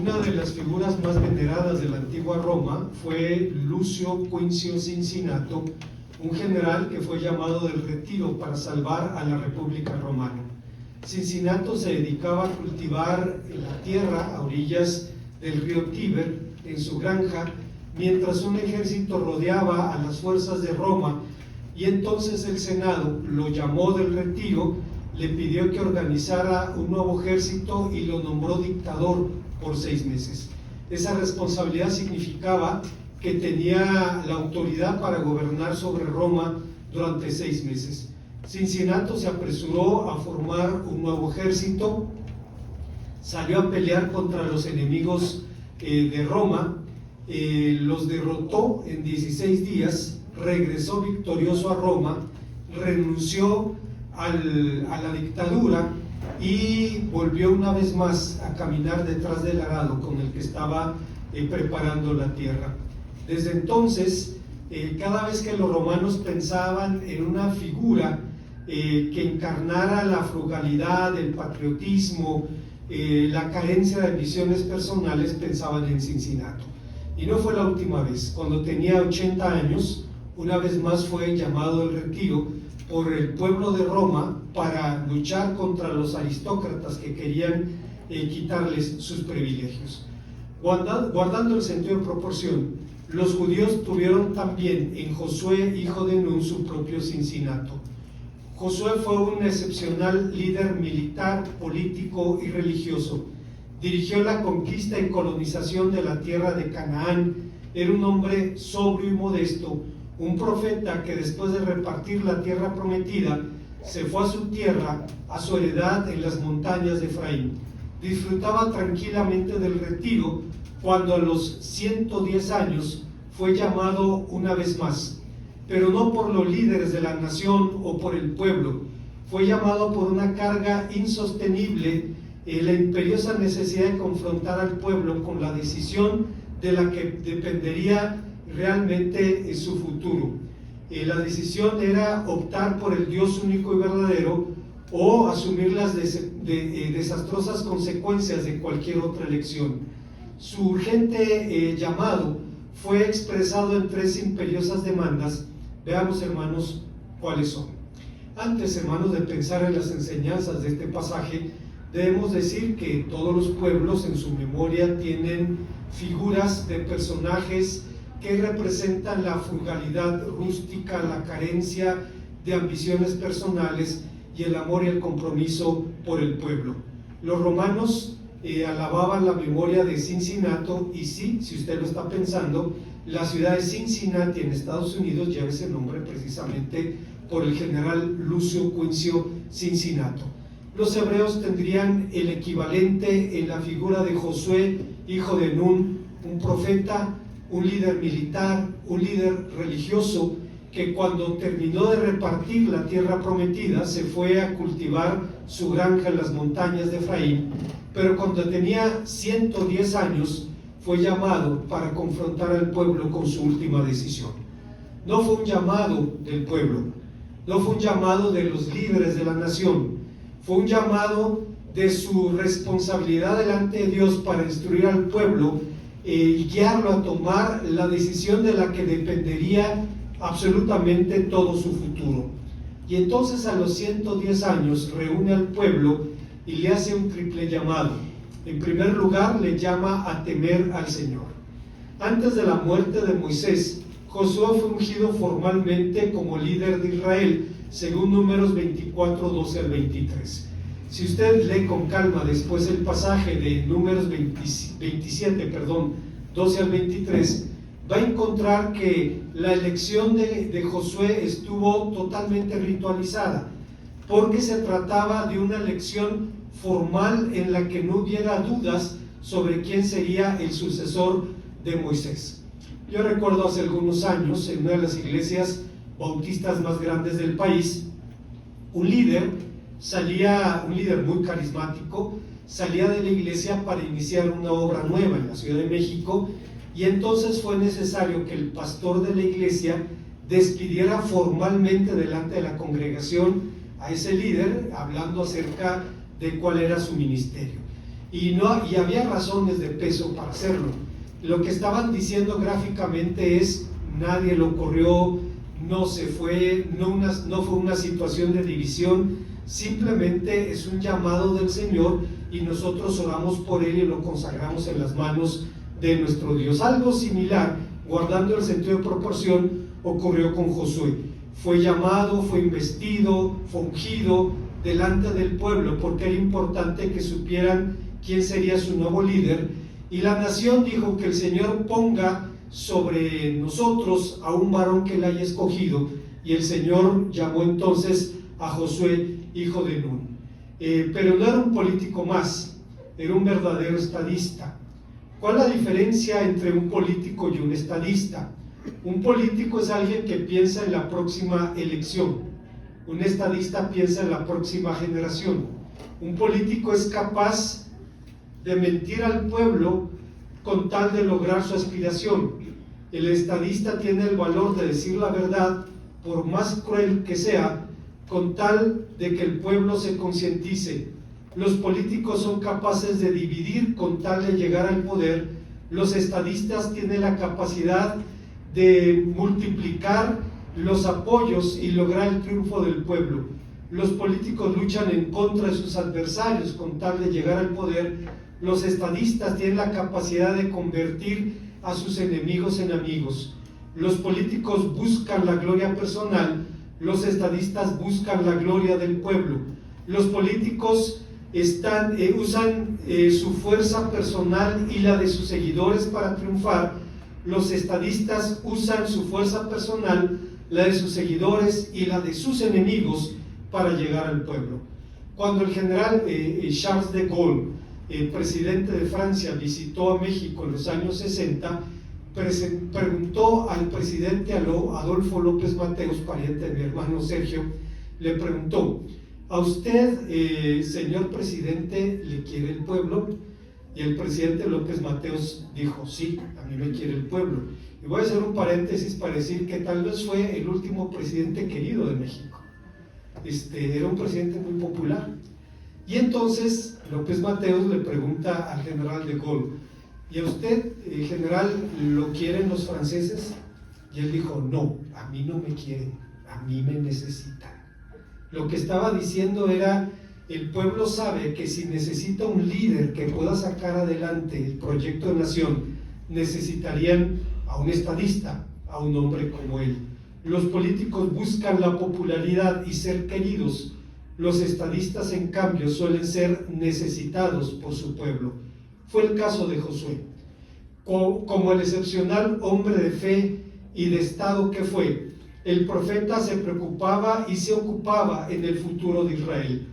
Una de las figuras más veneradas de la antigua Roma fue Lucio Quincio Cincinnato, un general que fue llamado del retiro para salvar a la República Romana. Cincinnato se dedicaba a cultivar la tierra a orillas del río Tíber en su granja, mientras un ejército rodeaba a las fuerzas de Roma, y entonces el Senado lo llamó del retiro, le pidió que organizara un nuevo ejército y lo nombró dictador por 6 meses. Esa responsabilidad significaba que tenía la autoridad para gobernar sobre Roma durante 6 meses. Cincinnato se apresuró a formar un nuevo ejército, salió a pelear contra los enemigos de Roma, los derrotó en 16 días, regresó victorioso a Roma, renunció a la dictadura y volvió una vez más a caminar detrás del arado con el que estaba preparando la tierra. Desde entonces, cada vez que los romanos pensaban en una figura que encarnara la frugalidad, el patriotismo, la carencia de ambiciones personales, pensaban en Cincinnato. Y no fue la última vez. Cuando tenía 80 años, una vez más fue llamado al retiro por el pueblo de Roma para luchar contra los aristócratas que querían quitarles sus privilegios. Guardando el sentido de proporción, los judíos tuvieron también en Josué, hijo de Nun, su propio Cincinnato. Josué fue un excepcional líder militar, político y religioso. Dirigió la conquista y colonización de la tierra de Canaán. Era un hombre sobrio y modesto, un profeta que después de repartir la tierra prometida, se fue a su tierra, a su heredad en las montañas de Efraín. Disfrutaba tranquilamente del retiro cuando a los 110 años fue llamado una vez más, pero no por los líderes de la nación o por el pueblo. Fue llamado por una carga insostenible, la imperiosa necesidad de confrontar al pueblo con la decisión de la que dependería realmente su futuro. La decisión era optar por el Dios único y verdadero o asumir las desastrosas consecuencias de cualquier otra elección. Su urgente llamado fue expresado en 3 imperiosas demandas. Veamos, hermanos, cuáles son. Antes, hermanos, de pensar en las enseñanzas de este pasaje, debemos decir que todos los pueblos en su memoria tienen figuras de personajes que representan la frugalidad rústica, la carencia de ambiciones personales y el amor y el compromiso por el pueblo. Los romanos alababan la memoria de Cincinnato, y sí, si usted lo está pensando, la ciudad de Cincinnati en Estados Unidos lleva ese nombre precisamente por el general Lucio Quincio Cincinnato. Los hebreos tendrían el equivalente en la figura de Josué, hijo de Nun, un profeta, un líder militar, un líder religioso, que cuando terminó de repartir la tierra prometida se fue a cultivar su granja en las montañas de Efraín, pero cuando tenía 110 años fue llamado para confrontar al pueblo con su última decisión. No fue un llamado del pueblo, no fue un llamado de los líderes de la nación, fue un llamado de su responsabilidad delante de Dios para instruir al pueblo y guiarlo a tomar la decisión de la que dependería absolutamente todo su futuro. Y entonces a los 110 años reúne al pueblo y le hace un triple llamado. En primer lugar, le llama a temer al Señor. Antes de la muerte de Moisés, Josué fue ungido formalmente como líder de Israel, según Números 24, 12 al 23. Si usted lee con calma después el pasaje de Números 27, 12 al 23, va a encontrar que la elección de Josué estuvo totalmente ritualizada, porque se trataba de una elección formal en la que no hubiera dudas sobre quién sería el sucesor de Moisés. Yo recuerdo hace algunos años, en una de las iglesias bautistas más grandes del país, un líder muy carismático, salía de la iglesia para iniciar una obra nueva en la Ciudad de México, y entonces fue necesario que el pastor de la iglesia despidiera formalmente delante de la congregación a ese líder, hablando acerca de cuál era su ministerio. y había razones de peso para hacerlo. Lo que estaban diciendo gráficamente es: nadie lo corrió, no se fue, no fue una situación de división, simplemente es un llamado del Señor y nosotros oramos por él y lo consagramos en las manos de nuestro Dios. Algo similar, guardando el sentido de proporción, ocurrió con Josué. Fue llamado, fue investido, fue ungido delante del pueblo, porque era importante que supieran quién sería su nuevo líder, y la nación dijo: que el Señor ponga sobre nosotros a un varón que él haya escogido, y el Señor llamó entonces a Josué, hijo de Nun. Pero no era un político más, era un verdadero estadista. ¿Cuál es la diferencia entre un político y un estadista? Un político es alguien que piensa en la próxima elección, un estadista piensa en la próxima generación. Un político es capaz de mentir al pueblo con tal de lograr su aspiración. El estadista tiene el valor de decir la verdad, por más cruel que sea, con tal de que el pueblo se concientice. Los políticos son capaces de dividir con tal de llegar al poder. Los estadistas tienen la capacidad de multiplicar los apoyos y lograr el triunfo del pueblo. Los políticos luchan en contra de sus adversarios con tal de llegar al poder. Los estadistas tienen la capacidad de convertir a sus enemigos en amigos. Los políticos buscan la gloria personal, los estadistas buscan la gloria del pueblo. Los políticos usan su fuerza personal y la de sus seguidores para triunfar. Los estadistas usan su fuerza personal, la de sus seguidores y la de sus enemigos para llegar al pueblo. Cuando el general Charles de Gaulle, presidente de Francia, visitó a México en los años 60, preguntó al presidente Adolfo López Mateos, pariente de mi hermano Sergio, le preguntó: ¿a usted, señor presidente, le quiere el pueblo? Y el presidente López Mateos dijo: sí, a mí me quiere el pueblo. Y voy a hacer un paréntesis para decir que tal vez fue el último presidente querido de México. Era un presidente muy popular. Y entonces López Mateos le pregunta al general de Gaulle: ¿y a usted, general, lo quieren los franceses? Y él dijo: no, a mí no me quieren, a mí me necesitan. Lo que estaba diciendo era: el pueblo sabe que si necesita un líder que pueda sacar adelante el proyecto de nación, necesitarían a un estadista, a un hombre como él. Los políticos buscan la popularidad y ser queridos. Los estadistas, en cambio, suelen ser necesitados por su pueblo. Fue el caso de Josué. Como el excepcional hombre de fe y de estado que fue, el profeta se preocupaba y se ocupaba en el futuro de Israel.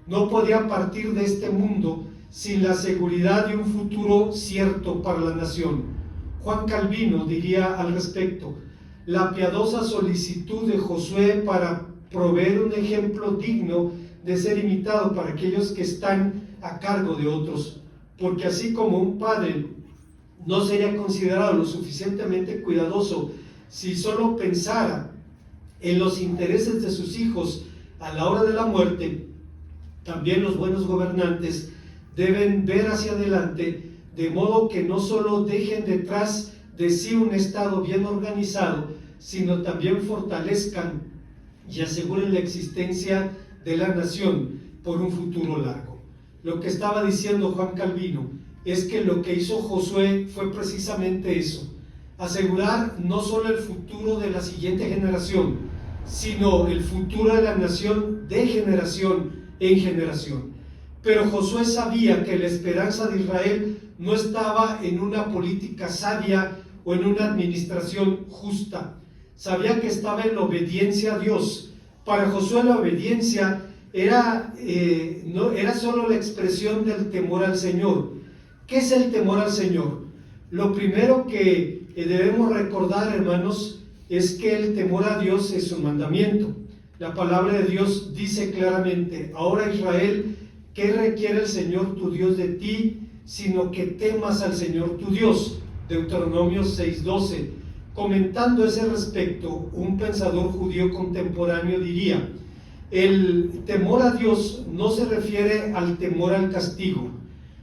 No podía partir de este mundo sin la seguridad de un futuro cierto para la nación. Juan Calvino diría al respecto: la piadosa solicitud de Josué para proveer un ejemplo digno de ser imitado para aquellos que están a cargo de otros, porque así como un padre no sería considerado lo suficientemente cuidadoso si solo pensara en los intereses de sus hijos a la hora de la muerte, también los buenos gobernantes deben ver hacia adelante, de modo que no solo dejen detrás de sí un Estado bien organizado, sino también fortalezcan y aseguren la existencia de la nación por un futuro largo. Lo que estaba diciendo Juan Calvino es que lo que hizo Josué fue precisamente eso: asegurar no solo el futuro de la siguiente generación, sino el futuro de la nación de generación en generación. Pero Josué sabía que la esperanza de Israel no estaba en una política sabia o en una administración justa. Sabía que estaba en la obediencia a Dios. Para Josué la obediencia no era solo la expresión del temor al Señor. ¿Qué es el temor al Señor? Lo primero que debemos recordar, hermanos, es que el temor a Dios es un mandamiento. La palabra de Dios dice claramente: ahora Israel, ¿qué requiere el Señor tu Dios de ti? Sino que temas al Señor tu Dios. Deuteronomio 6:12. Comentando ese respecto, un pensador judío contemporáneo diría: el temor a Dios no se refiere al temor al castigo.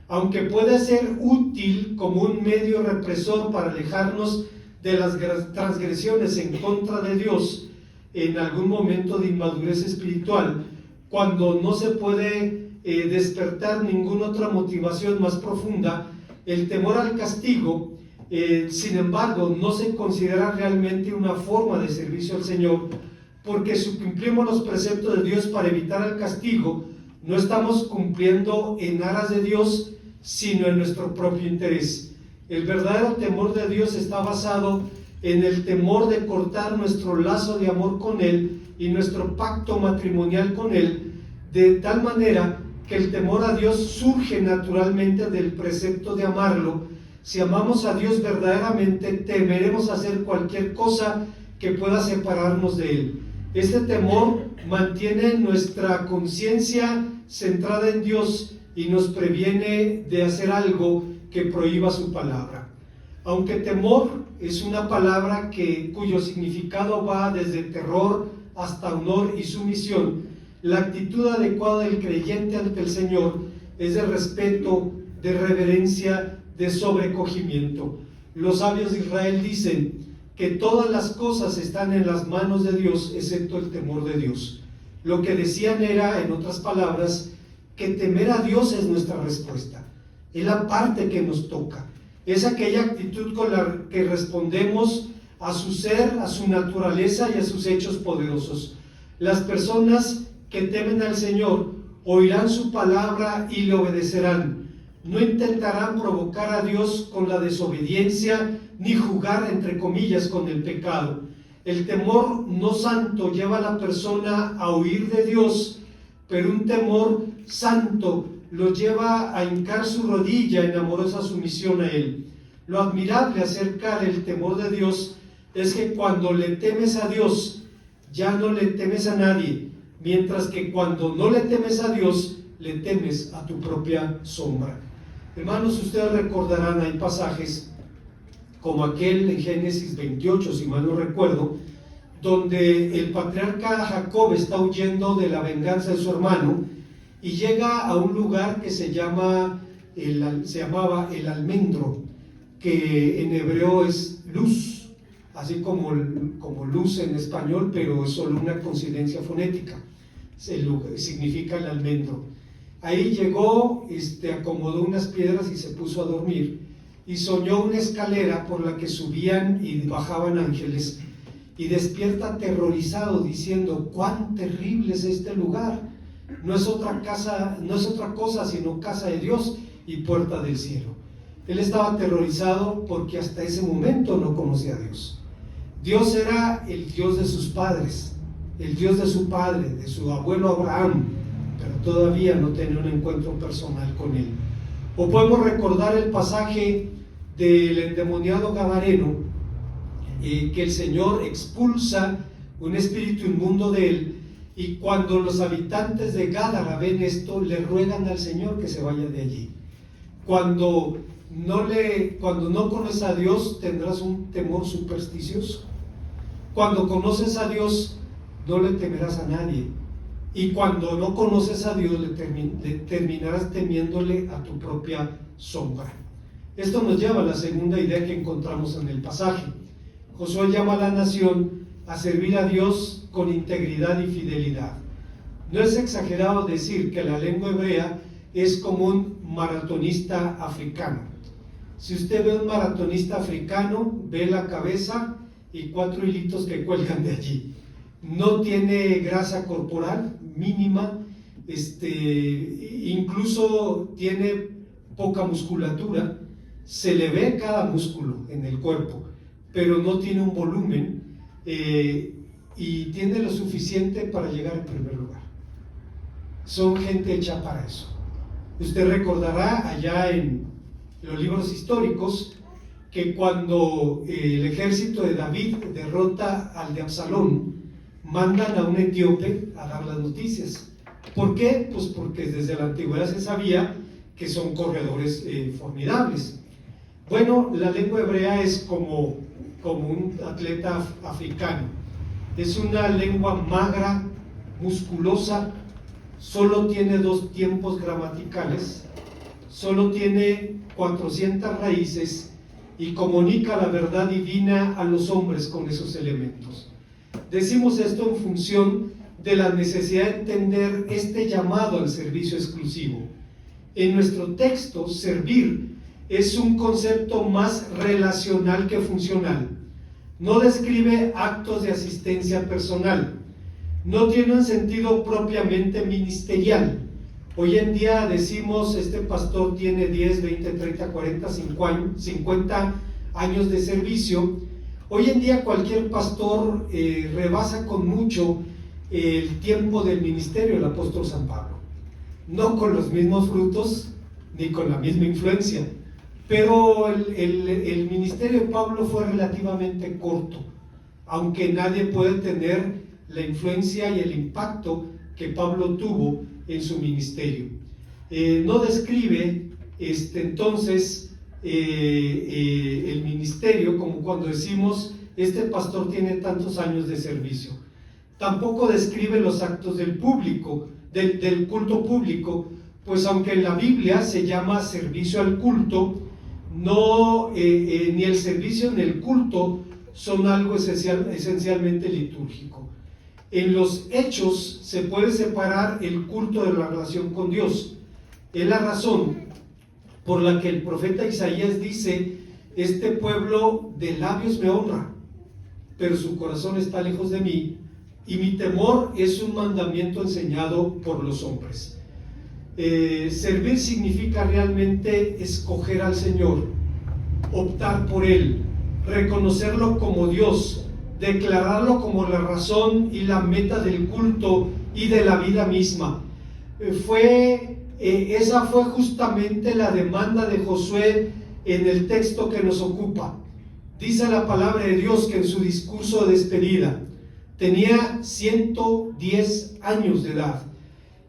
aunque puede ser útil como un medio represor para alejarnos de las transgresiones en contra de Dios en algún momento de inmadurez espiritual, cuando no se puede despertar ninguna otra motivación más profunda, el temor al castigo, sin embargo, no se considera realmente una forma de servicio al Señor, porque si cumplimos los preceptos de Dios para evitar el castigo, no estamos cumpliendo en aras de Dios, sino en nuestro propio interés. El verdadero temor de Dios está basado en el temor de cortar nuestro lazo de amor con Él y nuestro pacto matrimonial con Él, de tal manera que el temor a Dios surge naturalmente del precepto de amarlo. Si amamos a Dios verdaderamente, temeremos hacer cualquier cosa que pueda separarnos de Él. Este temor mantiene nuestra conciencia centrada en Dios y nos previene de hacer algo que prohíba su palabra. Aunque temor es una palabra cuyo significado va desde terror hasta honor y sumisión, la actitud adecuada del creyente ante el Señor es de respeto, de reverencia, de sobrecogimiento. Los sabios de Israel dicen que todas las cosas están en las manos de Dios, excepto el temor de Dios. Lo que decían era, en otras palabras, que temer a Dios es nuestra respuesta. Es la parte que nos toca. Es aquella actitud con la que respondemos a su ser, a su naturaleza y a sus hechos poderosos. Las personas que temen al Señor oirán su palabra y le obedecerán. No intentarán provocar a Dios con la desobediencia ni jugar, entre comillas, con el pecado. El temor no santo lleva a la persona a huir de Dios, pero un temor santo lo lleva a hincar su rodilla en amorosa sumisión a Él. Lo admirable acerca del temor de Dios es que cuando le temes a Dios, ya no le temes a nadie, mientras que cuando no le temes a Dios, le temes a tu propia sombra. Hermanos, ustedes recordarán, hay pasajes como aquel en Génesis 28, si mal no recuerdo, donde el patriarca Jacob está huyendo de la venganza de su hermano y llega a un lugar que se llamaba el almendro, que en hebreo es luz, así como luz en español, pero es solo una coincidencia fonética, significa el almendro. Ahí llegó, acomodó unas piedras y se puso a dormir, y soñó una escalera por la que subían y bajaban ángeles, y despierta aterrorizado diciendo: cuán terrible es este lugar, no es otra cosa sino casa de Dios y puerta del cielo. Él estaba aterrorizado porque hasta ese momento no conocía a Dios. Dios era el Dios de sus padres, el Dios de su padre, de su abuelo Abraham, pero todavía no tenía un encuentro personal con Él. O podemos recordar el pasaje del endemoniado gadareno, que el Señor expulsa un espíritu inmundo de él, y cuando los habitantes de Gádara ven esto, le ruegan al Señor que se vaya de allí. Cuando no conoces a Dios, tendrás un temor supersticioso. Cuando conoces a Dios, no le temerás a nadie. Y cuando no conoces a Dios, le terminarás temiéndole a tu propia sombra. Esto nos lleva a la segunda idea que encontramos en el pasaje. Josué llama a la nación a servir a Dios con integridad y fidelidad. No es exagerado decir que la lengua hebrea es como un maratonista africano. Si usted ve un maratonista africano, ve la cabeza y 4 hilitos que cuelgan de allí. No tiene grasa corporal mínima, incluso tiene poca musculatura, se le ve cada músculo en el cuerpo, pero no tiene un volumen y tiene lo suficiente para llegar en primer lugar. Son gente hecha para eso. Usted recordará allá en los libros históricos que cuando el ejército de David derrota al de Absalón, mandan a un etíope a dar las noticias. ¿Por qué? Pues porque desde la antigüedad se sabía que son corredores formidables. Bueno, la lengua hebrea es como un atleta africano. Es una lengua magra, musculosa, solo tiene 2 tiempos gramaticales, solo tiene 400 raíces y comunica la verdad divina a los hombres con esos elementos. Decimos esto en función de la necesidad de entender este llamado al servicio exclusivo. En nuestro texto, servir es un concepto más relacional que funcional. No describe actos de asistencia personal. No tiene un sentido propiamente ministerial. Hoy en día decimos, este pastor tiene 10, 20, 30, 40, 50 años de servicio. Hoy en día cualquier pastor rebasa con mucho el tiempo del ministerio del apóstol San Pablo. No con los mismos frutos, ni con la misma influencia, pero el ministerio de Pablo fue relativamente corto, aunque nadie puede tener la influencia y el impacto que Pablo tuvo en su ministerio. No describe entonces el ministerio como cuando decimos este pastor tiene tantos años de servicio. Tampoco describe los actos del público, del culto público, pues aunque en la Biblia se llama servicio al culto, no, ni el servicio ni el culto son algo esencialmente litúrgico. En los hechos se puede separar el culto de la relación con Dios. Es la razón por la que el profeta Isaías dice: este pueblo de labios me honra, pero su corazón está lejos de mí, y mi temor es un mandamiento enseñado por los hombres. Servir significa realmente escoger al Señor, optar por Él, reconocerlo como Dios, declararlo como la razón y la meta del culto y de la vida misma. Esa fue justamente la demanda de Josué en el texto que nos ocupa. Dice la palabra de Dios que en su discurso de despedida tenía 110 años de edad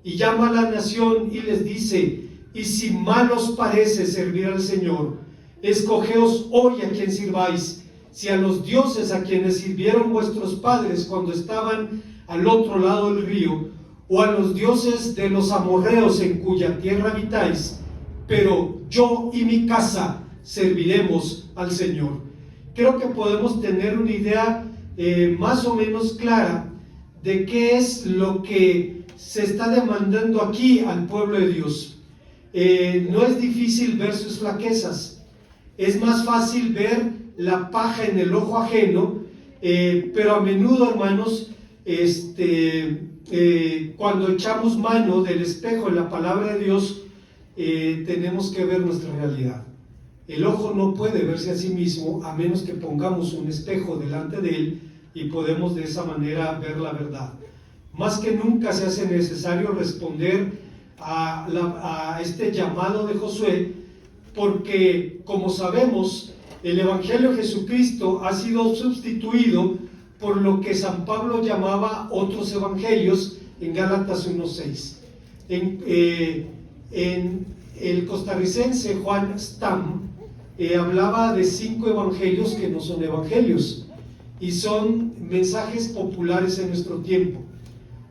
y llama a la nación y les dice: y si mal os parece servir al Señor, escogeos hoy a quien sirváis, si a los dioses a quienes sirvieron vuestros padres cuando estaban al otro lado del río, o a los dioses de los amorreos en cuya tierra habitáis, pero yo y mi casa serviremos al Señor. Creo que podemos tener una idea más o menos clara de qué es lo que se está demandando aquí al pueblo de Dios. No es difícil ver sus flaquezas, es más fácil ver la paja en el ojo ajeno, pero a menudo, hermanos, cuando echamos mano del espejo en la palabra de Dios, tenemos que ver nuestra realidad. El ojo no puede verse a sí mismo a menos que pongamos un espejo delante de él, y podemos de esa manera ver la verdad. Más que nunca se hace necesario responder a este llamado de Josué, porque, como sabemos, el Evangelio de Jesucristo ha sido sustituido por lo que San Pablo llamaba otros evangelios en Gálatas 1:6. En el costarricense Juan Stam hablaba de 5 evangelios que no son evangelios y son mensajes populares en nuestro tiempo.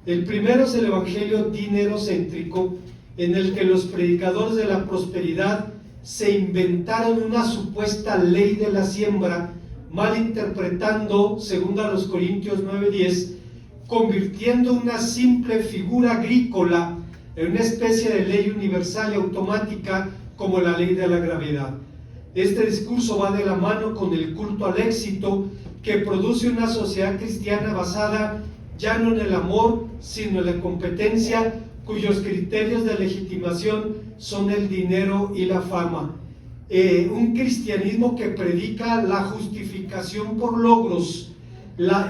El primero es el evangelio dinerocéntrico, en el que los predicadores de la prosperidad se inventaron una supuesta ley de la siembra, malinterpretando, según a los Corintios 9:10, convirtiendo una simple figura agrícola en una especie de ley universal y automática como la ley de la gravedad. Este discurso va de la mano con el culto al éxito que produce una sociedad cristiana basada ya no en el amor, sino en la competencia, cuyos criterios de legitimación son el dinero y la fama. Un cristianismo que predica la justificación por logros,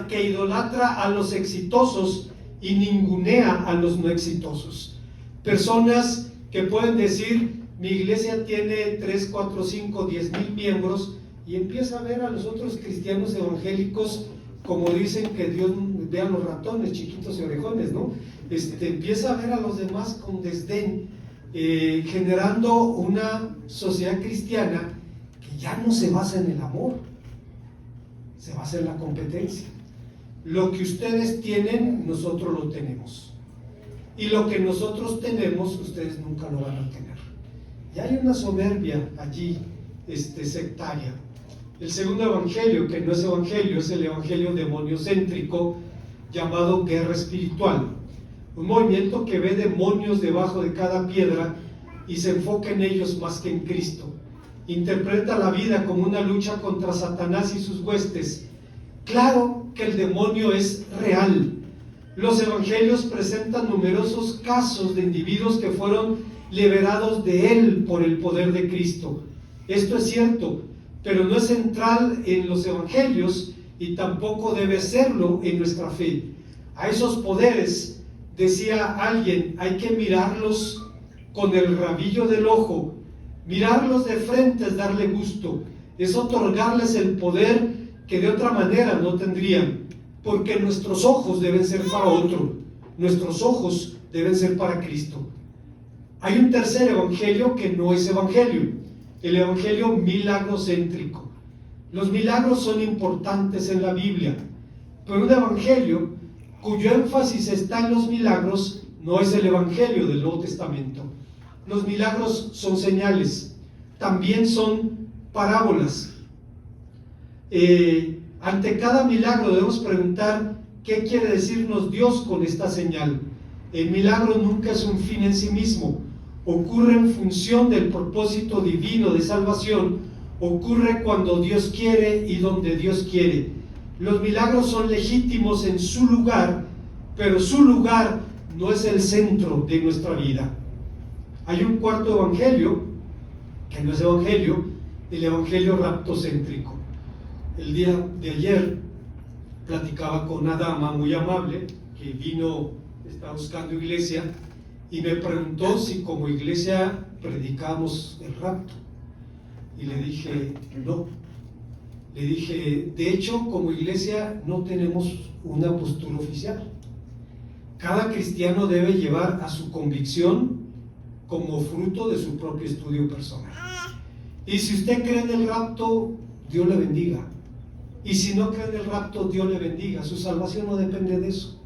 que idolatra a los exitosos y ningunea a los no exitosos. Personas que pueden decir: mi iglesia tiene 3, 4, 5, 10 mil miembros, y empieza a ver a los otros cristianos evangélicos como dicen que Dios ve a los ratones chiquitos y orejones, ¿no? Empieza a ver a los demás con desdén, generando una sociedad cristiana que ya no se basa en el amor, se basa en la competencia. Lo que ustedes tienen, nosotros lo tenemos, y lo que nosotros tenemos, ustedes nunca lo van a tener. Y hay una soberbia allí sectaria. El segundo evangelio, que no es evangelio, es el evangelio demoniocéntrico llamado guerra espiritual. Un movimiento que ve demonios debajo de cada piedra y se enfoca en ellos más que en Cristo. Interpreta la vida como una lucha contra Satanás y sus huestes. Claro que el demonio es real. Los evangelios presentan numerosos casos de individuos que fueron liberados de él por el poder de Cristo. Esto es cierto, pero no es central en los evangelios y tampoco debe serlo en nuestra fe. A esos poderes, decía alguien, hay que mirarlos con el rabillo del ojo. Mirarlos de frente es darle gusto, es otorgarles el poder que de otra manera no tendrían, porque nuestros ojos deben ser para otro, nuestros ojos deben ser para Cristo. Hay un tercer evangelio que no es evangelio, el evangelio milagro-céntrico. Los milagros son importantes en la Biblia, pero un evangelio cuyo énfasis está en los milagros no es el evangelio del Nuevo Testamento. Los milagros son señales, también son parábolas. Ante cada milagro debemos preguntar qué quiere decirnos Dios con esta señal. El milagro nunca es un fin en sí mismo, ocurre en función del propósito divino de salvación, ocurre cuando Dios quiere y donde Dios quiere. Los milagros son legítimos en su lugar, pero su lugar no es el centro de nuestra vida. Hay un cuarto evangelio, que no es evangelio, el evangelio raptocéntrico. El día de ayer platicaba con una dama muy amable que vino, está buscando iglesia, y me preguntó si como iglesia predicamos el rapto. Y le dije, no. Le dije, de hecho, como iglesia no tenemos una postura oficial. Cada cristiano debe llevar a su convicción como fruto de su propio estudio personal. Y si usted cree en el rapto, Dios le bendiga. Y si no cree en el rapto, Dios le bendiga. Su salvación no depende de eso.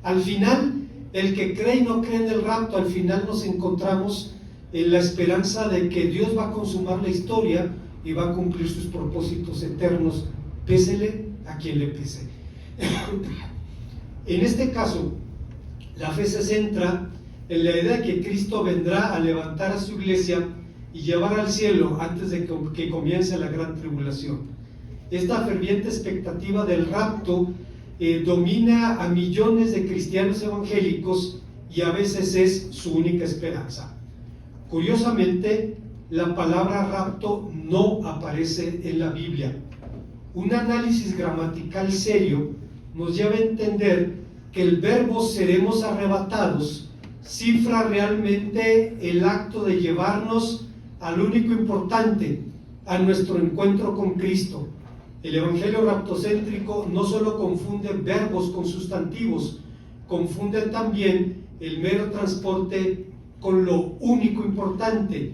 Al final, el que cree y no cree en el rapto, al final nos encontramos en la esperanza de que Dios va a consumar la historia y va a cumplir sus propósitos eternos, pésele a quien le pese. En este caso, la fe se centra en la idea de que Cristo vendrá a levantar a su iglesia y llevar al cielo antes de que comience la gran tribulación. Esta ferviente expectativa del rapto domina a millones de cristianos evangélicos y a veces es su única esperanza. Curiosamente, la palabra rapto no aparece en la Biblia. Un análisis gramatical serio nos lleva a entender que el verbo seremos arrebatados cifra realmente el acto de llevarnos al único importante, a nuestro encuentro con Cristo. El evangelio raptocéntrico no solo confunde verbos con sustantivos, confunde también el mero transporte con lo único importante.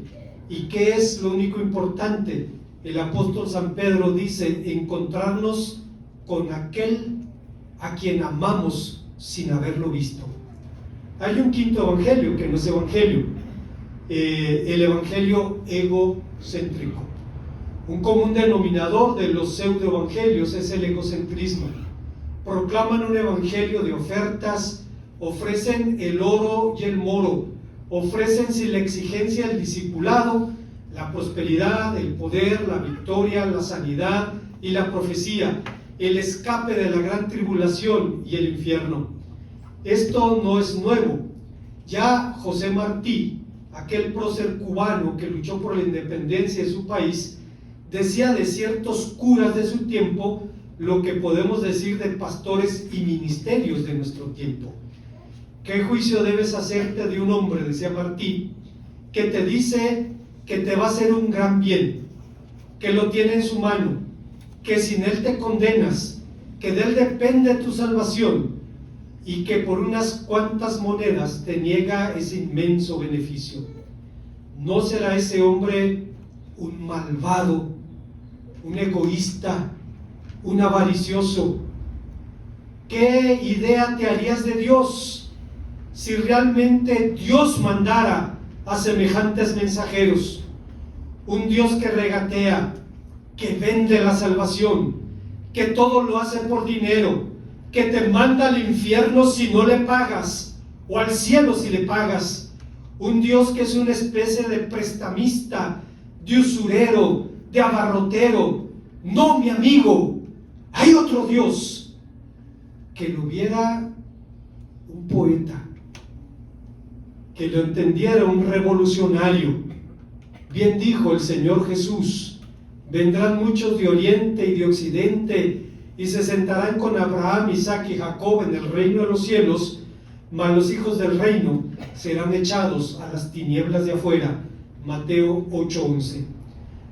¿Y qué es lo único importante? El apóstol San Pedro dice, encontrarnos con aquel a quien amamos sin haberlo visto. Hay un quinto evangelio que no es evangelio, el evangelio egocéntrico. Un común denominador de los pseudoevangelios es el egocentrismo. Proclaman un evangelio de ofertas, ofrecen el oro y el moro, ofrecen sin la exigencia del discipulado, la prosperidad, el poder, la victoria, la sanidad y la profecía, el escape de la gran tribulación y el infierno. Esto no es nuevo. Ya José Martí, aquel prócer cubano que luchó por la independencia de su país, decía de ciertos curas de su tiempo lo que podemos decir de pastores y ministerios de nuestro tiempo. ¿Qué juicio debes hacerte de un hombre, decía Martí, que te dice que te va a hacer un gran bien, que lo tiene en su mano, que sin él te condenas, que de él depende tu salvación y que por unas cuantas monedas te niega ese inmenso beneficio? ¿No será ese hombre un malvado, un egoísta, un avaricioso? ¿Qué idea te harías de Dios si realmente Dios mandara a semejantes mensajeros, un Dios que regatea, que vende la salvación, que todo lo hace por dinero, que te manda al infierno si no le pagas, o al cielo si le pagas. Un Dios que es una especie de prestamista, de usurero, de abarrotero. No, mi amigo, hay otro Dios. Que lo viera un poeta, que lo entendiera un revolucionario. Bien dijo el Señor Jesús: vendrán muchos de oriente y de occidente y se sentarán con Abraham, Isaac y Jacob en el reino de los cielos, mas los hijos del reino serán echados a las tinieblas de afuera. Mateo 8:11.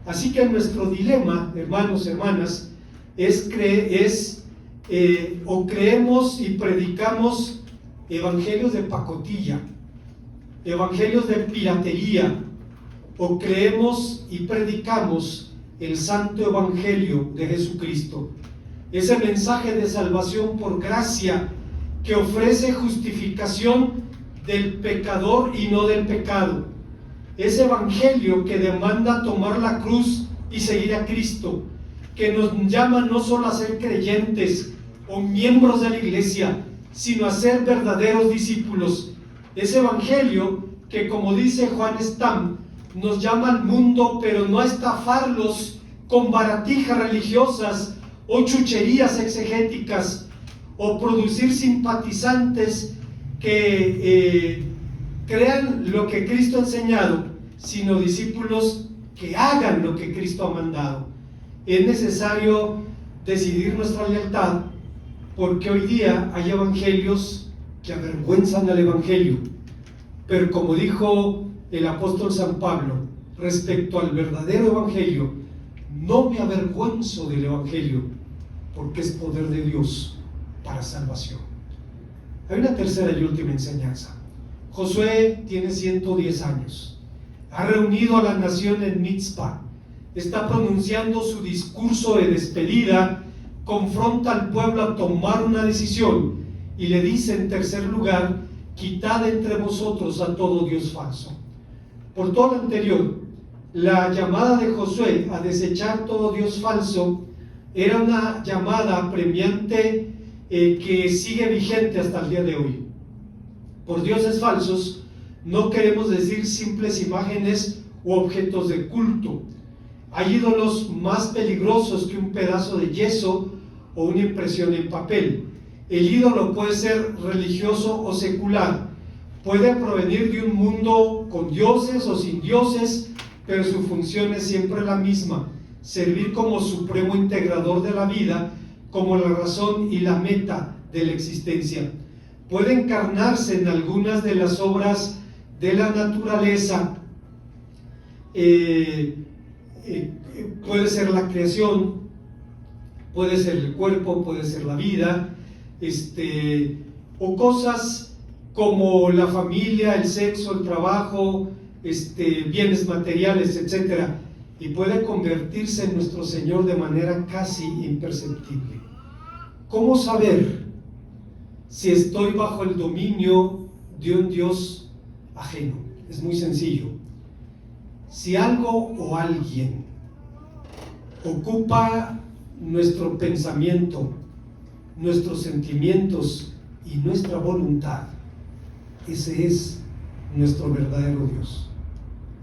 Así que nuestro dilema, hermanos, hermanas, o creemos y predicamos evangelios de pacotilla, evangelios de piratería, o creemos y predicamos el santo evangelio de Jesucristo, ese mensaje de salvación por gracia que ofrece justificación del pecador y no del pecado, ese evangelio que demanda tomar la cruz y seguir a Cristo, que nos llama no solo a ser creyentes o miembros de la iglesia, sino a ser verdaderos discípulos. Ese evangelio que, como dice Juan Stam, nos llama al mundo, pero no a estafarlos con baratijas religiosas o chucherías exegéticas, o producir simpatizantes que crean lo que Cristo ha enseñado, sino discípulos que hagan lo que Cristo ha mandado. Es necesario decidir nuestra lealtad, porque hoy día hay evangelios que avergüenzan al evangelio, pero como dijo el apóstol San Pablo respecto al verdadero evangelio: no me avergüenzo del evangelio, porque es poder de Dios para salvación. Hay una tercera y última enseñanza. Josué tiene 110 años, ha reunido a la nación en Mizpa, está pronunciando su discurso de despedida, confronta al pueblo a tomar una decisión y le dice, en tercer lugar: quitad entre vosotros a todo Dios falso. Por todo lo anterior, la llamada de Josué a desechar todo Dios falso era una llamada apremiante que sigue vigente hasta el día de hoy. Por dioses falsos no queremos decir simples imágenes u objetos de culto. Hay ídolos más peligrosos que un pedazo de yeso o una impresión en papel. El ídolo puede ser religioso o secular, puede provenir de un mundo con dioses o sin dioses, pero su función es siempre la misma: servir como supremo integrador de la vida, como la razón y la meta de la existencia. Puede encarnarse en algunas de las obras de la naturaleza, puede ser la creación, puede ser el cuerpo, puede ser la vida, o cosas como la familia, el sexo, el trabajo, bienes materiales, etc. Y puede convertirse en nuestro Señor de manera casi imperceptible. ¿Cómo saber si estoy bajo el dominio de un Dios ajeno? Es muy sencillo. Si algo o alguien ocupa nuestro pensamiento, nuestros sentimientos y nuestra voluntad, ese es nuestro verdadero Dios,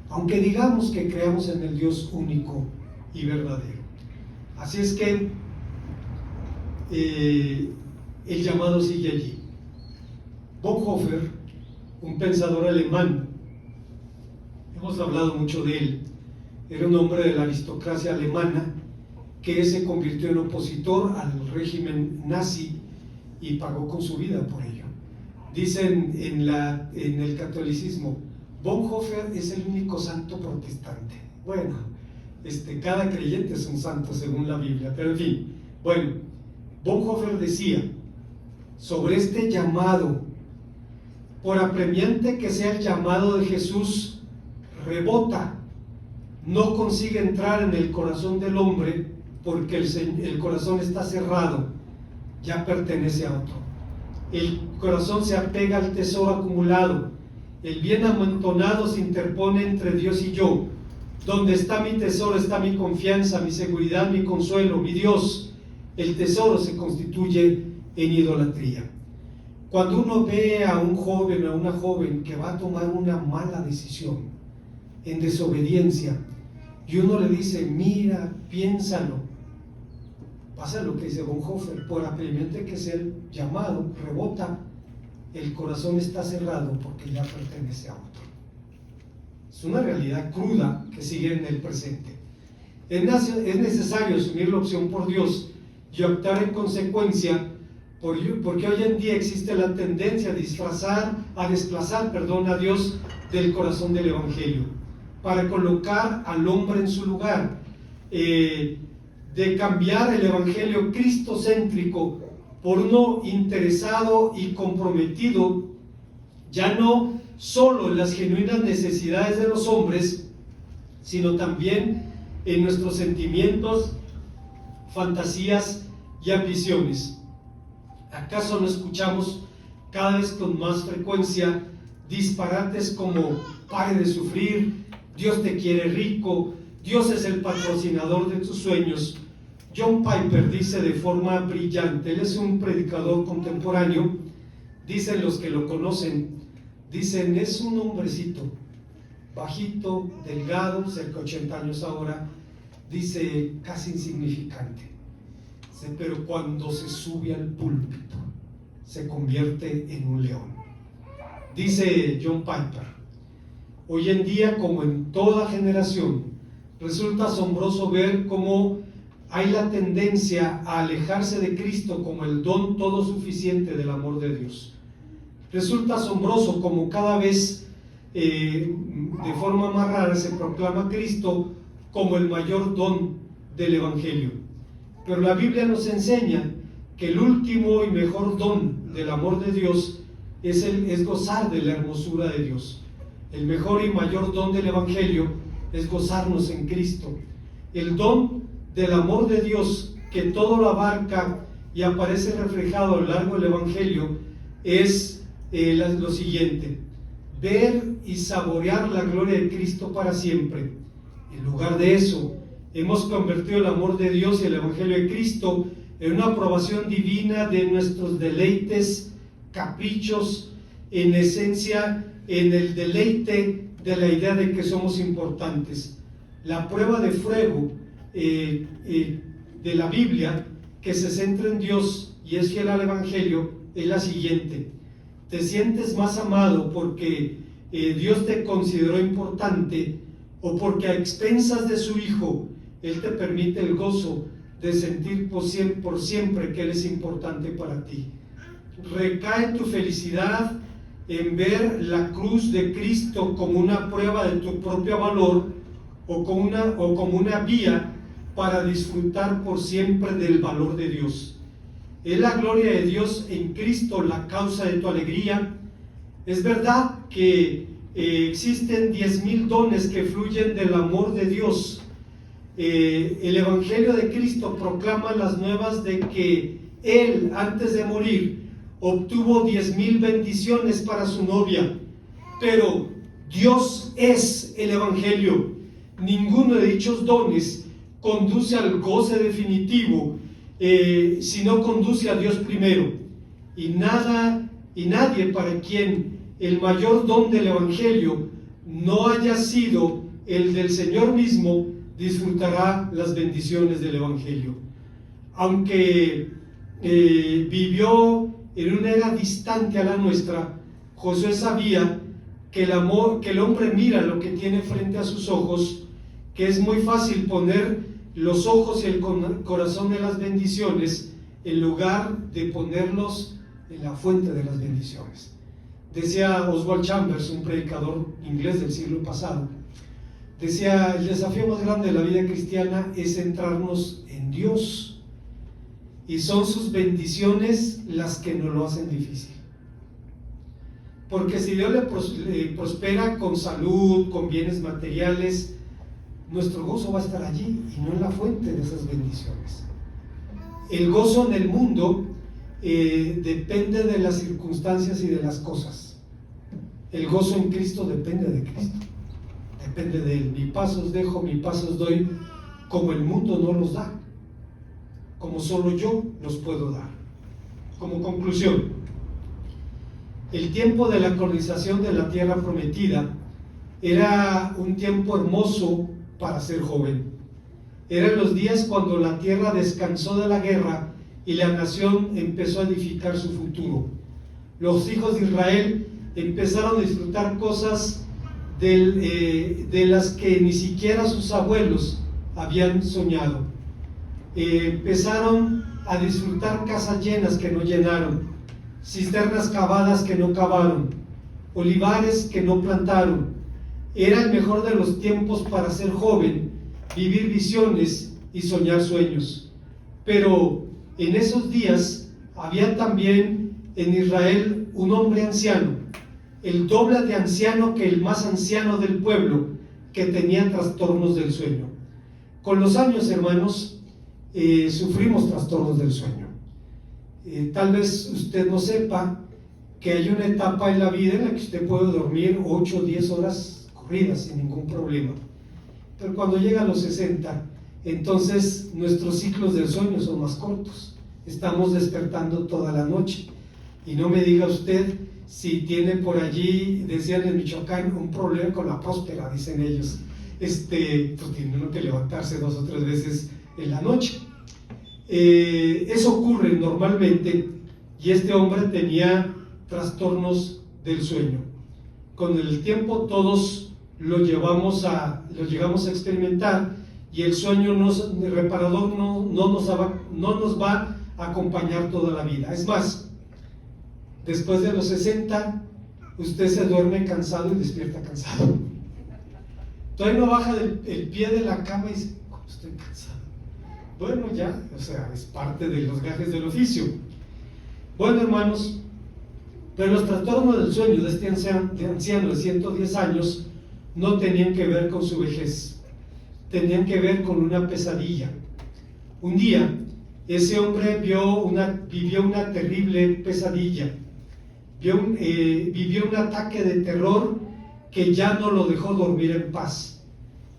aunque digamos que creamos en el Dios único y verdadero. Así es que el llamado sigue allí. Bonhoeffer, un pensador alemán, hemos hablado mucho de él, era un hombre de la aristocracia alemana que se convirtió en opositor al régimen nazi y pagó con su vida por ello. Dicen en el catolicismo: Bonhoeffer es el único santo protestante. Bueno, cada creyente es un santo según la Biblia, pero en fin. Bueno, Bonhoeffer decía sobre este llamado: por apremiante que sea el llamado de Jesús, rebota, no consigue entrar en el corazón del hombre, porque el corazón está cerrado, ya pertenece a otro. El corazón se apega al tesoro acumulado, El bien amontonado se interpone entre Dios y yo. Donde está mi tesoro está mi confianza, mi seguridad, mi consuelo, mi Dios. El tesoro se constituye en idolatría. Cuando uno ve a un joven o a una joven que va a tomar una mala decisión en desobediencia y uno le dice, mira, piénsalo, pasa lo que dice Bonhoeffer, por apremiante que sea el llamado, rebota, el corazón está cerrado porque ya pertenece a otro. Es una realidad cruda que sigue en el presente. Es necesario asumir la opción por Dios y optar en consecuencia, porque hoy en día existe la tendencia a desplazar a Dios del corazón del Evangelio, para colocar al hombre en su lugar, de cambiar el Evangelio cristocéntrico por uno interesado y comprometido, ya no solo en las genuinas necesidades de los hombres, sino también en nuestros sentimientos, fantasías y ambiciones. ¿Acaso no escuchamos cada vez con más frecuencia disparates como pare de sufrir, Dios te quiere rico, Dios es el patrocinador de tus sueños? John Piper dice de forma brillante, él es un predicador contemporáneo, dicen los que lo conocen, dicen, es un hombrecito, bajito, delgado, cerca de 80 años ahora, dice, casi insignificante. Dice, pero cuando se sube al púlpito, se convierte en un león. Dice John Piper, hoy en día, como en toda generación, resulta asombroso ver cómo hay la tendencia a alejarse de Cristo como el don todo suficiente del amor de Dios. Resulta asombroso como cada vez de forma más rara se proclama a Cristo como el mayor don del Evangelio. Pero la Biblia nos enseña que el último y mejor don del amor de Dios es gozar de la hermosura de Dios. El mejor y mayor don del Evangelio es gozarnos en Cristo. El don del amor de Dios, que todo lo abarca y aparece reflejado a lo largo del Evangelio, es lo siguiente: ver y saborear la gloria de Cristo para siempre. En lugar de eso, hemos convertido el amor de Dios y el Evangelio de Cristo en una aprobación divina de nuestros deleites, caprichos, en esencia, en el deleite de la idea de que somos importantes. La prueba de fuego de la Biblia, que se centra en Dios y es fiel al Evangelio, es la siguiente: te sientes más amado porque Dios te consideró importante, o porque a expensas de su Hijo Él te permite el gozo de sentir por siempre que Él es importante para ti. Recae tu felicidad en ver la cruz de Cristo como una prueba de tu propio valor, o como una vía para disfrutar por siempre del valor de Dios. ¿Es la gloria de Dios en Cristo la causa de tu alegría? Es verdad que existen 10,000 dones que fluyen del amor de Dios. El Evangelio de Cristo proclama las nuevas de que Él, antes de morir, obtuvo 10,000 bendiciones para su novia. Pero Dios es el Evangelio. Ninguno de dichos dones conduce al goce definitivo, si no conduce a Dios primero. Y nadie para quien el mayor don del Evangelio no haya sido el del Señor mismo disfrutará las bendiciones del Evangelio. Aunque vivió en una era distante a la nuestra, Josué sabía que el hombre mira lo que tiene frente a sus ojos, que es muy fácil poner los ojos y el corazón de las bendiciones en lugar de ponerlos en la fuente de las bendiciones. Decía Oswald Chambers, un predicador inglés del siglo pasado, decía: el desafío más grande de la vida cristiana es centrarnos en Dios, y son sus bendiciones las que nos lo hacen difícil. Porque si Dios le prospera con salud, con bienes materiales, nuestro gozo va a estar allí y no en la fuente de esas bendiciones. El gozo en el mundo depende de las circunstancias y de las cosas. El gozo en Cristo depende de Cristo, depende de Él. Mi paz os dejo, mi paz os doy, como el mundo no los da, como solo yo los puedo dar. Como conclusión, el tiempo de la colonización de la tierra prometida era un tiempo hermoso para ser joven. Eran los días cuando la tierra descansó de la guerra y la nación empezó a edificar su futuro. Los hijos de Israel empezaron a disfrutar cosas de las que ni siquiera sus abuelos habían soñado. Empezaron a disfrutar casas llenas que no llenaron, cisternas cavadas que no cavaron, olivares que no plantaron. Era el mejor de los tiempos para ser joven, vivir visiones y soñar sueños. Pero en esos días había también en Israel un hombre anciano, el doble de anciano que el más anciano del pueblo, que tenía trastornos del sueño. Con los años, hermanos, sufrimos trastornos del sueño. Tal vez usted no sepa que hay una etapa en la vida en la que usted puede dormir 8 o 10 horas corridas sin ningún problema. Pero cuando llega a los 60, entonces nuestros ciclos del sueño son más cortos. Estamos despertando toda la noche. Y no me diga usted si tiene por allí, decían en Michoacán, un problema con la próspera, dicen ellos. Pues tiene uno que levantarse 2 o 3 veces en la noche. Eso ocurre normalmente, y este hombre tenía trastornos del sueño. Con el tiempo todos lo llegamos a experimentar, y el sueño reparador no nos va a acompañar toda la vida. Es más, después de los 60, usted se duerme cansado y despierta cansado. Todavía no baja el pie de la cama y dice, ¿cómo estoy cansado? Bueno, ya, es parte de los gajes del oficio. Bueno, hermanos, pero los trastornos del sueño de este anciano de 110 años no tenían que ver con su vejez, tenían que ver con una pesadilla. Un día, ese hombre vivió una terrible pesadilla, vivió un ataque de terror que ya no lo dejó dormir en paz.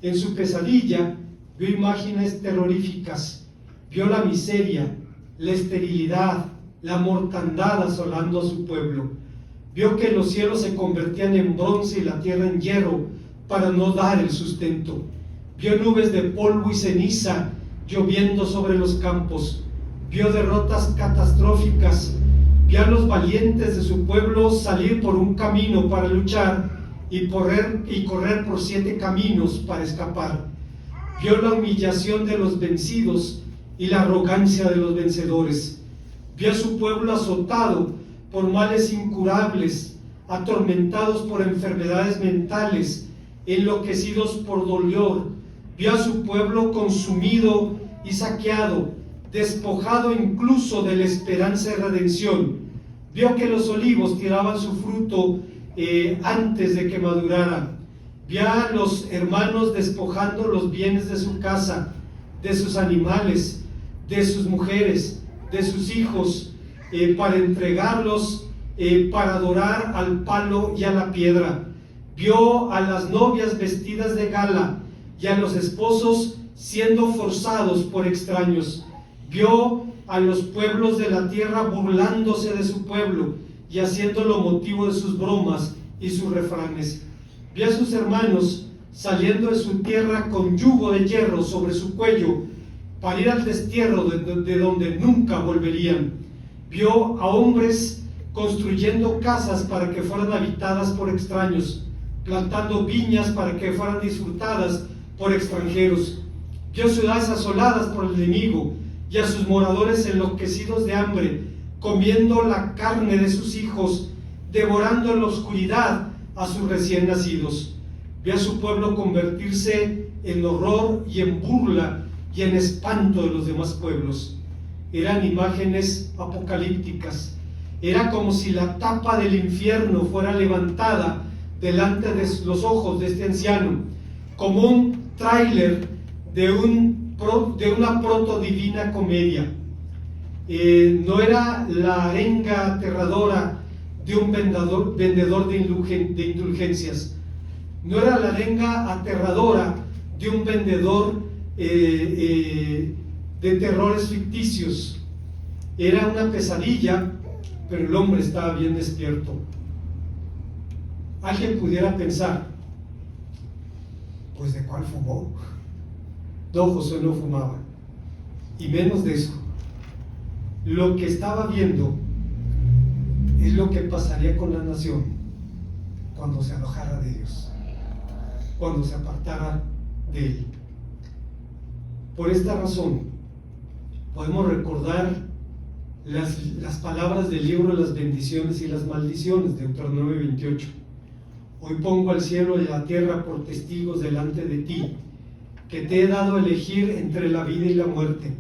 En su pesadilla vio imágenes terroríficas, vio la miseria, la esterilidad, la mortandad asolando a su pueblo. Vio que los cielos se convertían en bronce y la tierra en hierro para no dar el sustento. Vio nubes de polvo y ceniza lloviendo sobre los campos. Vio derrotas catastróficas. Vio a los valientes de su pueblo salir por un camino para luchar y correr por 7 caminos para escapar. Vio la humillación de los vencidos y la arrogancia de los vencedores. Vio a su pueblo azotado por males incurables, atormentados por enfermedades mentales, enloquecidos por dolor. Vio a su pueblo consumido y saqueado, despojado incluso de la esperanza de redención. Vio que los olivos tiraban su fruto antes de que madurara. Vio a los hermanos despojando los bienes de su casa, de sus animales, de sus mujeres, de sus hijos, para entregarlos para adorar al palo y a la piedra. Vio a las novias vestidas de gala y a los esposos siendo forzados por extraños. Vio a los pueblos de la tierra burlándose de su pueblo y haciéndolo motivo de sus bromas y sus refranes. Vio a sus hermanos saliendo de su tierra con yugo de hierro sobre su cuello para ir al destierro de donde nunca volverían. Vio a hombres construyendo casas para que fueran habitadas por extraños, plantando viñas para que fueran disfrutadas por extranjeros. Vio ciudades asoladas por el enemigo y a sus moradores enloquecidos de hambre, comiendo la carne de sus hijos, devorando en la oscuridad a sus recién nacidos. Vio a su pueblo convertirse en horror y en burla y en espanto de los demás pueblos. Eran imágenes apocalípticas. Era como si la tapa del infierno fuera levantada delante de los ojos de este anciano, como un tráiler de una proto-divina comedia. No era la arenga aterradora de un vendedor de indulgencias. No era la arenga aterradora de un vendedor de terrores ficticios. Era una pesadilla, pero el hombre estaba bien despierto. Alguien pudiera pensar, pues ¿de cuál fumó? No, Josué no fumaba, y menos de eso. Lo que estaba viendo es lo que pasaría con la nación cuando se alojara de Dios, cuando se apartara de Él. Por esta razón podemos recordar las palabras del libro de las bendiciones y las maldiciones, de Deuteronomio 28. Hoy pongo al cielo y a la tierra por testigos delante de ti, que te he dado a elegir entre la vida y la muerte,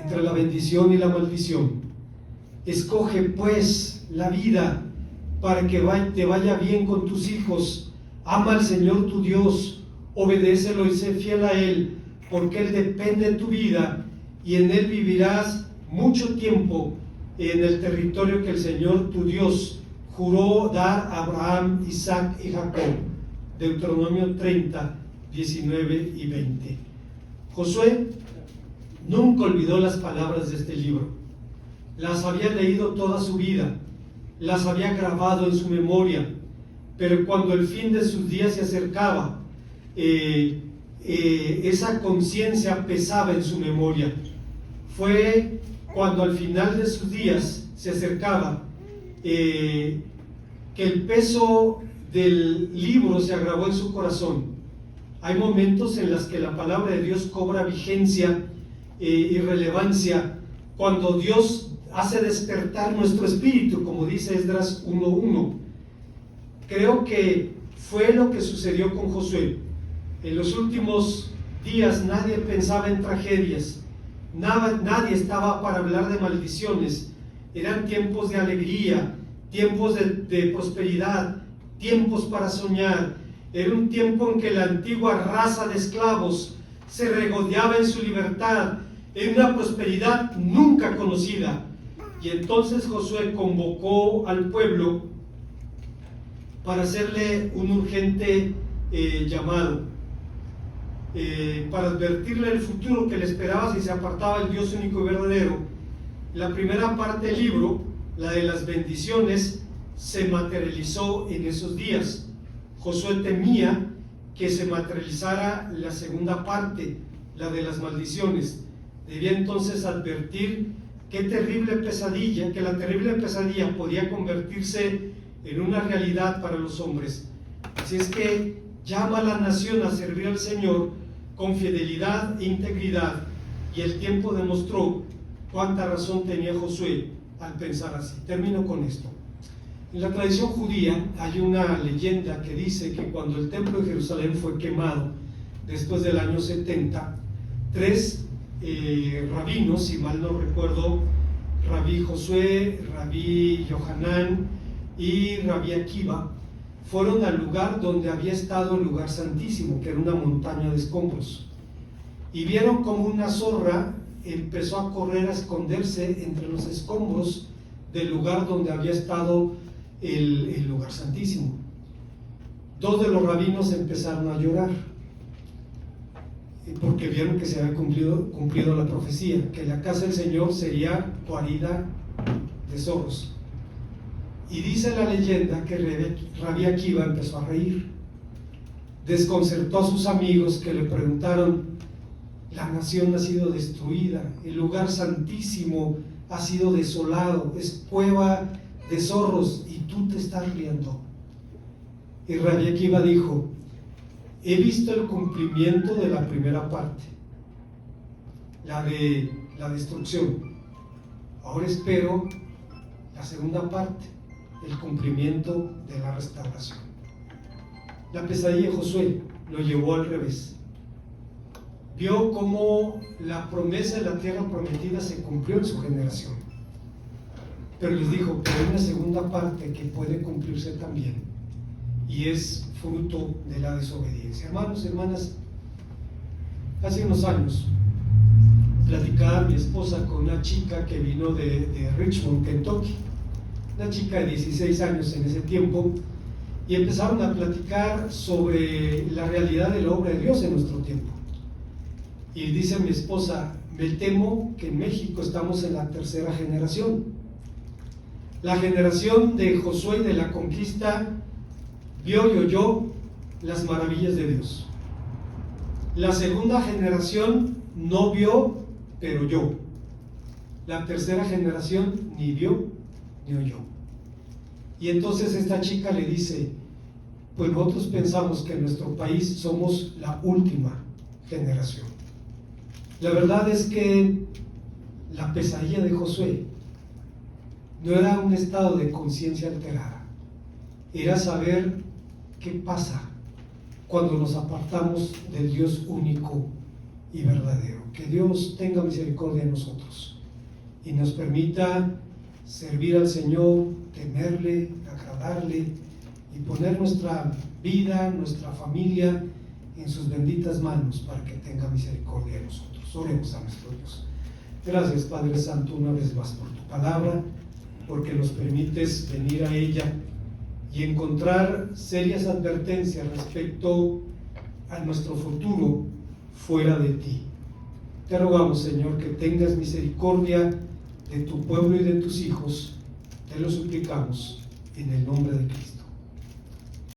entre la bendición y la maldición. Escoge pues la vida para que te vaya bien con tus hijos. Ama al Señor tu Dios, obedécelo y sé fiel a Él, porque Él depende de tu vida y en Él vivirás mucho tiempo en el territorio que el Señor tu Dios juró dar a Abraham, Isaac y Jacob. Deuteronomio 30, 19 y 20. Josué nunca olvidó las palabras de este libro. Las había leído toda su vida, las había grabado en su memoria, pero cuando el fin de sus días se acercaba, esa conciencia pesaba en su memoria. Fue cuando al final de sus días se acercaba que el peso del libro se agravó en su corazón. Hay momentos en los que la palabra de Dios cobra vigencia y relevancia cuando Dios hace despertar nuestro espíritu, como dice Esdras 1:1. Creo que fue lo que sucedió con Josué. En los últimos días nadie pensaba en tragedias, nadie estaba para hablar de maldiciones. Eran tiempos de alegría, tiempos de prosperidad, tiempos para soñar. Era un tiempo en que la antigua raza de esclavos se regodeaba en su libertad, en una prosperidad nunca conocida. Y entonces Josué convocó al pueblo para hacerle un urgente llamado, para advertirle el futuro que le esperaba si se apartaba del Dios único y verdadero. La primera parte del libro, la de las bendiciones, se materializó en esos días. Josué temía que se materializara la segunda parte, la de las maldiciones. Debía entonces advertir que la terrible pesadilla podía convertirse en una realidad para los hombres. Así es que llama a la nación a servir al Señor con fidelidad e integridad, y el tiempo demostró cuánta razón tenía Josué al pensar así. Termino con esto. En la tradición judía hay una leyenda que dice que cuando el templo de Jerusalén fue quemado después del año 70, tres rabinos, si mal no recuerdo, Rabí Josué, Rabí Yohanan y Rabí Akiva, fueron al lugar donde había estado el lugar santísimo, que era una montaña de escombros, y vieron como una zorra empezó a correr, a esconderse entre los escombros del lugar donde había estado el lugar santísimo. Dos de los rabinos empezaron a llorar porque vieron que se había cumplido la profecía, que la casa del Señor sería guarida de zorros. Y dice la leyenda que Rabí Akiva empezó a reír. Desconcertó a sus amigos, que le preguntaron: la nación ha sido destruida, el lugar santísimo ha sido desolado, es cueva de zorros, y tú te estás riendo. Y Rabí Akiva dijo: he visto el cumplimiento de la primera parte, la de la destrucción. Ahora espero la segunda parte, el cumplimiento de la restauración. La pesadilla de Josué lo llevó al revés. Vio cómo la promesa de la tierra prometida se cumplió en su generación, pero les dijo que hay una segunda parte que puede cumplirse también, y es fruto de la desobediencia. Hermanos, hermanas, hace unos años platicaba mi esposa con una chica que vino de Richmond, Kentucky, una chica de 16 años en ese tiempo, y empezaron a platicar sobre la realidad de la obra de Dios en nuestro tiempo. Y dice mi esposa, me temo que en México estamos en la tercera generación. La generación de Josué y de la conquista vio y oyó las maravillas de Dios. La segunda generación no vio, pero oyó. La tercera generación ni vio ni oyó. Y entonces esta chica le dice, pues nosotros pensamos que en nuestro país somos la última generación. La verdad es que la pesadilla de Josué no era un estado de conciencia alterada, era saber qué pasa cuando nos apartamos del Dios único y verdadero. Que Dios tenga misericordia de nosotros y nos permita servir al Señor, temerle, agradarle y poner nuestra vida, nuestra familia en sus benditas manos para que tenga misericordia de nosotros. Oremos a nuestro Dios. Gracias, Padre Santo, una vez más por tu palabra, porque nos permites venir a ella y encontrar serias advertencias respecto a nuestro futuro fuera de ti. Te rogamos, Señor, que tengas misericordia de tu pueblo y de tus hijos. Te lo suplicamos en el nombre de Cristo.